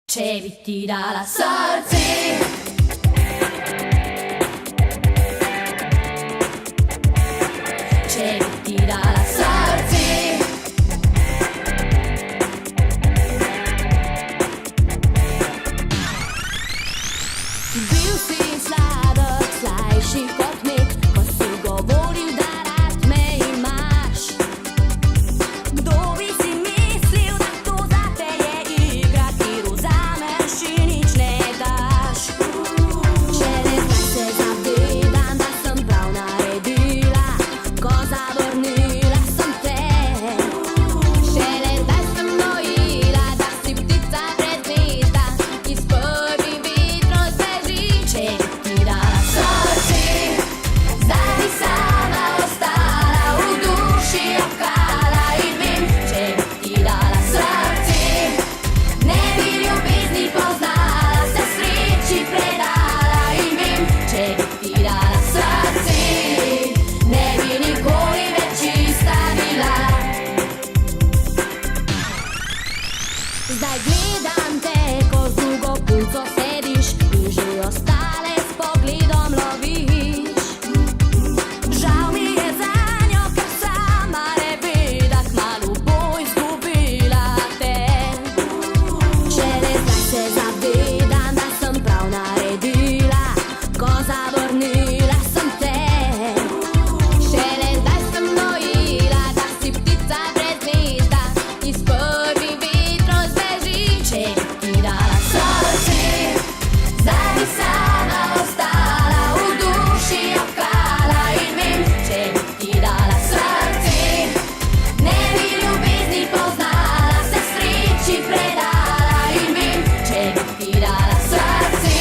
Če bi ti dala srce, če bi ti dala srce, bil si sladek, slajši kot med, ko si govoril, da rad me imaš. Kdo bi si mislil, da to zate je igra, kjer vzameš in nič ne daš. Šele zdaj se zavedam, da sem prav naredila, ko zavrnila sem te. Šele zdaj sem dojila, da si ptica brez gnezda, ki s prvim vetrom zbeži. Če bi ti dala srce, zdaj bi sama ostala, v duši jokala in vem. Če bi ti dala srce, ne bi ljubezni poznala, se sreči predala in vem. Če bi ti dala srce, ne bi nikoli več čista bila. Zdaj gledam te, ko z drugo punco sediš in že ostale s pogledom loviš. Žal mi je zanjo, ker sama ne ve, da kmalu bo izgubila te. Šele zdaj se zavedam, da sem prav naredila, ko zavrnila sem te. Šele zdaj sem dojila, da si ptica brez gnezda, ki s prvim vetrom zbeži. Če bi ti dala srce, zdaj bi sama ostala, v duši jokala in vem. Če bi ti dala srce, ne bi ljubezni poznala, se sreči predala in vem. Če bi ti dala srce,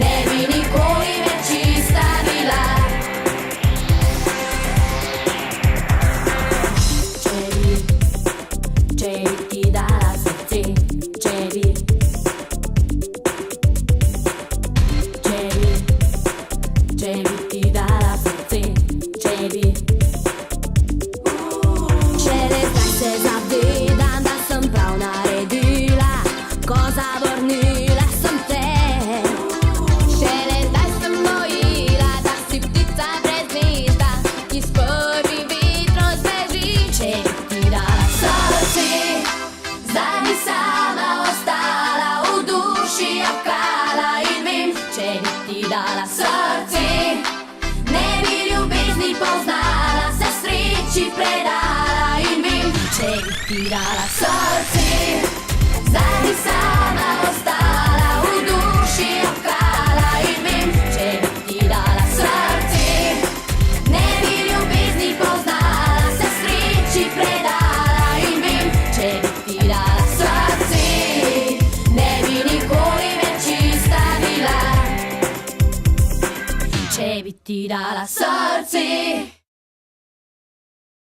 ne bi nikoli več čista bila. Če bi ti dala srce, če bi ti dala srce, če bi. Šele zdaj se zavedam, da sem prav naredila, ko zavrnila sem te. Šele zdaj sem dojila, da si ptica brez gnezda, ki s prvim vetrom zbeži. Če bi ti dala srce, zdaj bi sama ostala, v duši jokala in vem. Če bi ti dala srce, ne bi ljubezni poznala, se sreči predala in vem. Če bi ti dala srce, zdaj bi sama ostala, v duši jokala in vem. Če bi ti dala srce, ne bi ljubezni poznala, se sreči predala in vem. Če bi ti dala srce, ne bi nikoli več čista bila. Če bi ti dala srce.